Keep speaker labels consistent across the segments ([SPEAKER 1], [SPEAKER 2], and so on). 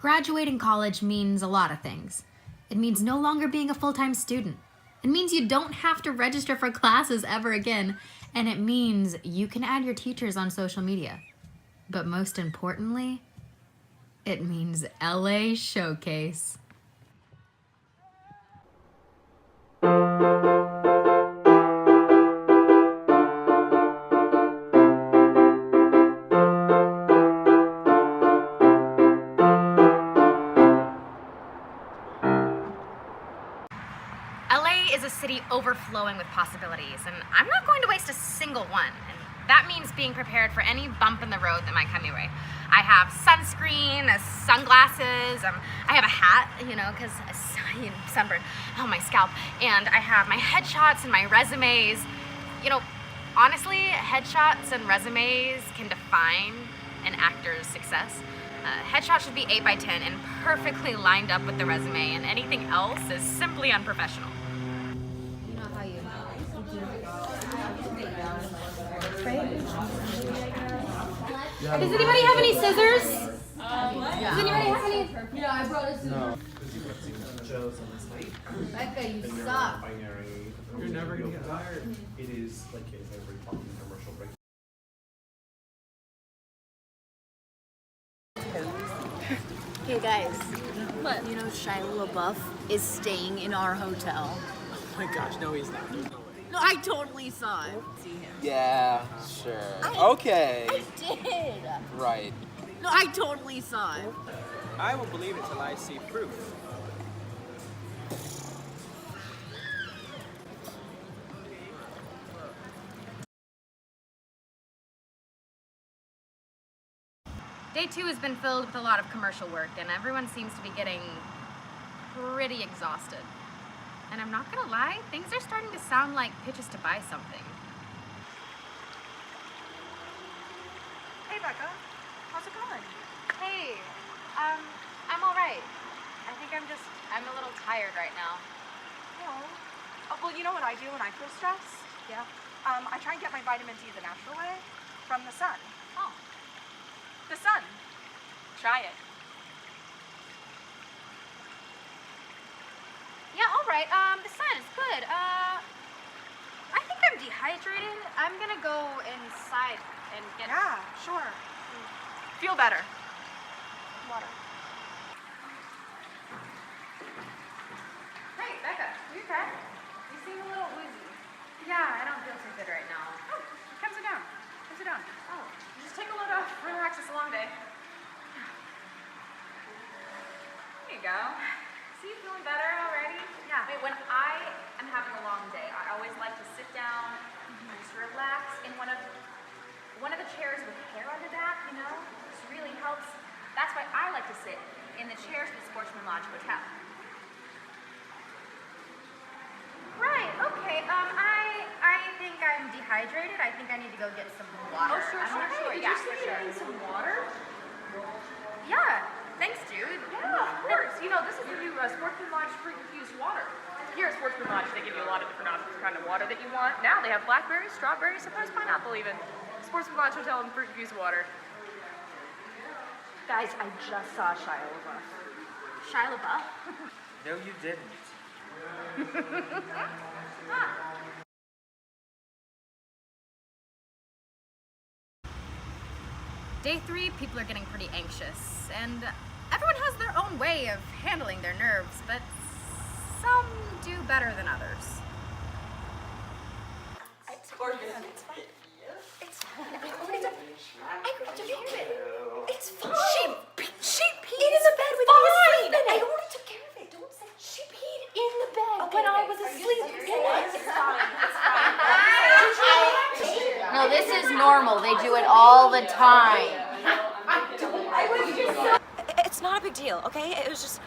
[SPEAKER 1] Graduating college means a lot of things. It means no longer being a full-time student. It means you don't have to register for classes ever again. And it means you can add your teachers on social media. But most importantly, it means LA Showcase. LA is a city overflowing with possibilities, and I'm not going to waste a single one. And that means being prepared for any bump in the road that might come your way. I have sunscreen, sunglasses, I have a hat, because sunburn on my scalp, and I have my headshots and my resumes. Honestly, headshots and resumes can define an actor's success. Headshot should be 8 by 10 and perfectly lined up with the resume, and anything else is simply unprofessional. You know how you Does anybody have any scissors? Does anybody have any?
[SPEAKER 2] Yeah, I brought a scissors.
[SPEAKER 3] No.
[SPEAKER 2] Becca, you suck.
[SPEAKER 3] You're never gonna get hired.
[SPEAKER 4] It is like every fucking commercial break.
[SPEAKER 2] Hey guys, what? Shia LaBeouf is staying in our hotel.
[SPEAKER 3] Oh my gosh, no, he's not. There's no way.
[SPEAKER 2] No, I totally saw it. See him.
[SPEAKER 5] Yeah, sure. Okay.
[SPEAKER 2] I did.
[SPEAKER 5] Right.
[SPEAKER 2] No, I totally saw it.
[SPEAKER 3] I will believe it till I see proof.
[SPEAKER 1] Day 2 has been filled with a lot of commercial work, and everyone seems to be getting pretty exhausted. And I'm not gonna lie, things are starting to sound like pitches to buy something.
[SPEAKER 6] Hey Becca, how's it going?
[SPEAKER 1] Hey, I'm all right. I think I'm a little tired right now.
[SPEAKER 6] Oh, well, you know what I do when I feel stressed?
[SPEAKER 1] Yeah?
[SPEAKER 6] I try and get my vitamin D the natural way from the sun.
[SPEAKER 1] Oh.
[SPEAKER 6] The sun. Try it.
[SPEAKER 1] Yeah, all right. The sun is good. I think I'm dehydrated. I'm gonna go inside and get...
[SPEAKER 6] Yeah, sure. Feel better. Water.
[SPEAKER 1] Hey, Becca, you okay? You seem a little woozy. Yeah, I don't feel too good right now.
[SPEAKER 6] Oh, come sit down. Come sit down.
[SPEAKER 1] Oh.
[SPEAKER 6] Just take a load off. Relax, it's a long day. There you go.
[SPEAKER 1] See, you feeling better already?
[SPEAKER 6] Yeah.
[SPEAKER 1] Wait, when I am having a long day, I always like to sit down and just relax in one of the chairs with hair on the back, This really helps. That's why I like to sit in the chairs at the Sportsman Lodge Hotel. Right, okay, I think I'm dehydrated. I think I need to go get some water.
[SPEAKER 6] Oh, sure.
[SPEAKER 1] Yeah, for sure.
[SPEAKER 6] Need some water?
[SPEAKER 1] Yeah, thanks, dude.
[SPEAKER 6] Yeah, of course. This is the new Sportsman Lodge fruit-infused water. Here at Sportsman Lodge, they give you a lot of different options, kind of water that you want. Now they have blackberry, strawberry, sometimes pineapple even. Sportsman Lodge Hotel and fruit-infused water. Guys, I just saw Shia LaBeouf.
[SPEAKER 1] Shia LaBeouf?
[SPEAKER 5] No, you didn't.
[SPEAKER 1] Day 3, people are getting pretty anxious, and everyone has their own way of handling their nerves, but some do better than others.
[SPEAKER 2] It's fine. It's fine. I already took care of it. It's fine. She peed in the bed with me asleep in it. I already took care of it. Don't say she peed in the bed when I was asleep in it. It's fine.
[SPEAKER 7] No, this is normal. They do it all the time.
[SPEAKER 8] It's not a big deal, okay? It was just,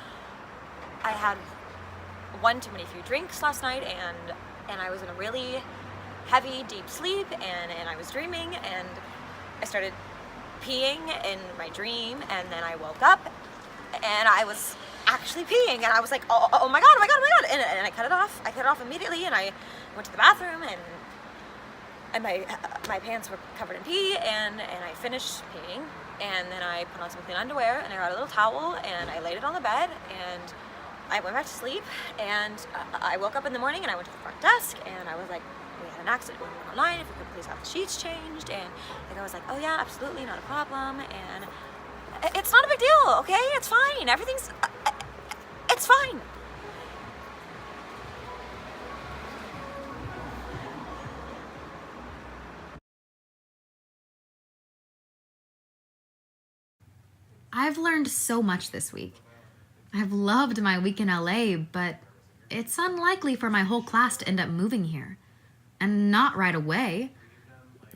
[SPEAKER 8] I had one too many few drinks last night, and I was in a really heavy, deep sleep, and I was dreaming, and I started peeing in my dream, and then I woke up, and I was actually peeing, and I was like, oh my god, and I cut it off immediately, and I went to the bathroom, and and my pants were covered in pee, and I finished peeing, and then I put on some clean underwear, and I got a little towel, and I laid it on the bed, and I went back to sleep, and I woke up in the morning, and I went to the front desk, and I was like, we had an accident, we went online, if we could please have the sheets changed, and the guy was like, oh yeah, absolutely, not a problem, and it's not a big deal, okay, it's fine, everything's, it's fine.
[SPEAKER 1] I've learned so much this week. I've loved my week in LA, but it's unlikely for my whole class to end up moving here. And not right away.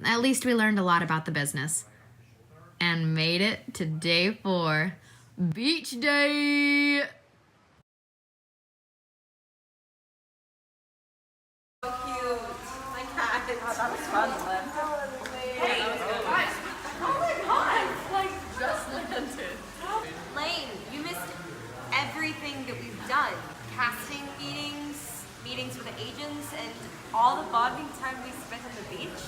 [SPEAKER 1] At least we learned a lot about the business. And made it to day 4. Beach day!
[SPEAKER 2] Lane, you missed everything that we've done. Casting meetings, meetings with the agents, and all the bonding time we spent on the beach.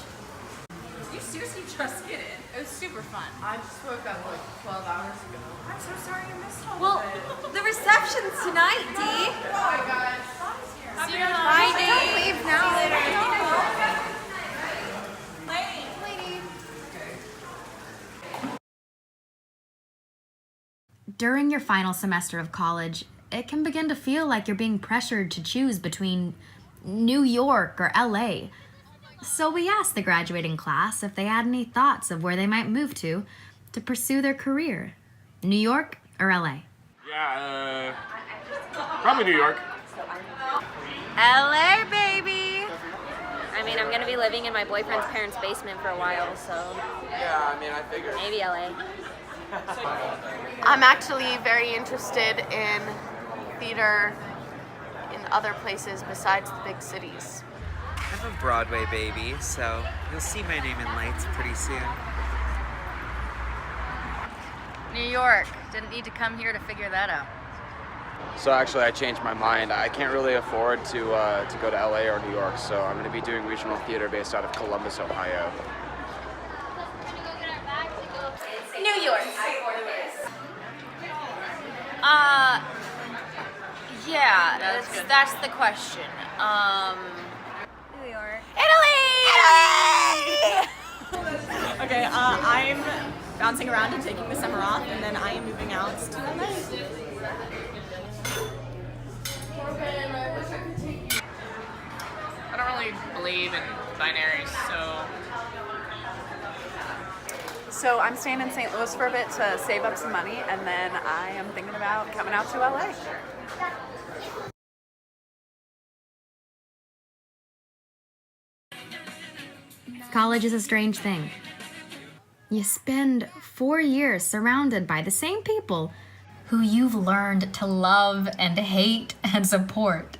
[SPEAKER 6] You seriously just get it? It was super fun.
[SPEAKER 9] I just woke up like 12 hours ago.
[SPEAKER 6] I'm so sorry you missed all
[SPEAKER 2] Well,
[SPEAKER 6] of it.
[SPEAKER 2] the reception's tonight, Dee.
[SPEAKER 9] Oh my god.
[SPEAKER 6] See you
[SPEAKER 2] Bye, Dee.
[SPEAKER 9] Don't leave now.
[SPEAKER 1] During your final semester of college, it can begin to feel like you're being pressured to choose between New York or LA. So we asked the graduating class if they had any thoughts of where they might move to pursue their career. New York or LA?
[SPEAKER 10] Yeah, probably New York.
[SPEAKER 8] LA, baby! I mean, I'm gonna be living in my boyfriend's parents' basement for a while, so
[SPEAKER 5] Yeah, I mean, I figured.
[SPEAKER 8] maybe LA.
[SPEAKER 9] I'm actually very interested in theater in other places besides the big cities.
[SPEAKER 5] I'm a Broadway baby, so you'll see my name in lights pretty soon.
[SPEAKER 7] New York. Didn't need to come here to figure that out.
[SPEAKER 10] So actually, I changed my mind. I can't really afford to go to LA or New York, so I'm going to be doing regional theater based out of Columbus, Ohio.
[SPEAKER 2] New York.
[SPEAKER 7] Yeah, that's the question.
[SPEAKER 8] New York.
[SPEAKER 6] Okay, I'm bouncing around and taking the summer off, and then I am moving out to LA.
[SPEAKER 11] I don't really believe in binaries,
[SPEAKER 9] So I'm staying in St. Louis for a bit to save up some money, and then I am thinking about coming out to LA.
[SPEAKER 1] College is a strange thing. You spend 4 years surrounded by the same people who you've learned to love and hate and support.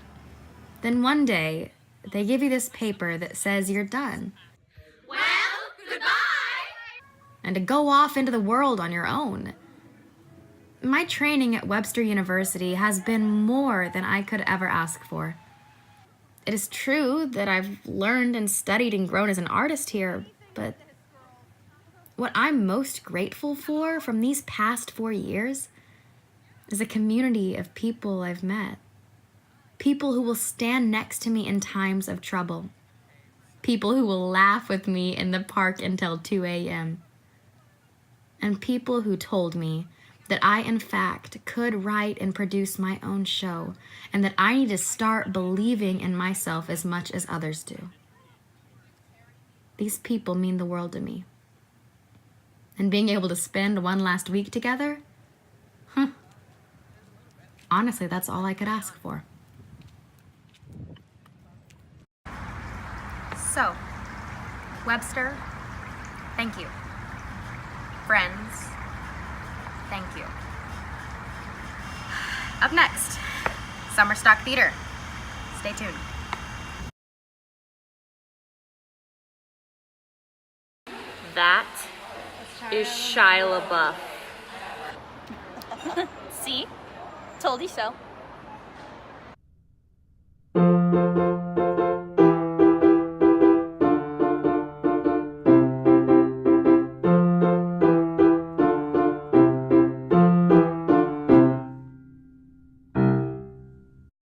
[SPEAKER 1] Then one day, they give you this paper that says you're done.
[SPEAKER 2] Well, goodbye.
[SPEAKER 1] And to go off into the world on your own. My training at Webster University has been more than I could ever ask for. It is true that I've learned and studied and grown as an artist here, but what I'm most grateful for from these past 4 years is a community of people I've met. People who will stand next to me in times of trouble. People who will laugh with me in the park until 2 a.m. And people who told me that I, in fact, could write and produce my own show, and that I need to start believing in myself as much as others do. These people mean the world to me. And being able to spend one last week together, honestly, that's all I could ask for. So, Webster, thank you. Friends, thank you. Up next, Summer Stock Theater. Stay tuned.
[SPEAKER 8] That is Shia LaBeouf.
[SPEAKER 2] See? Told you so.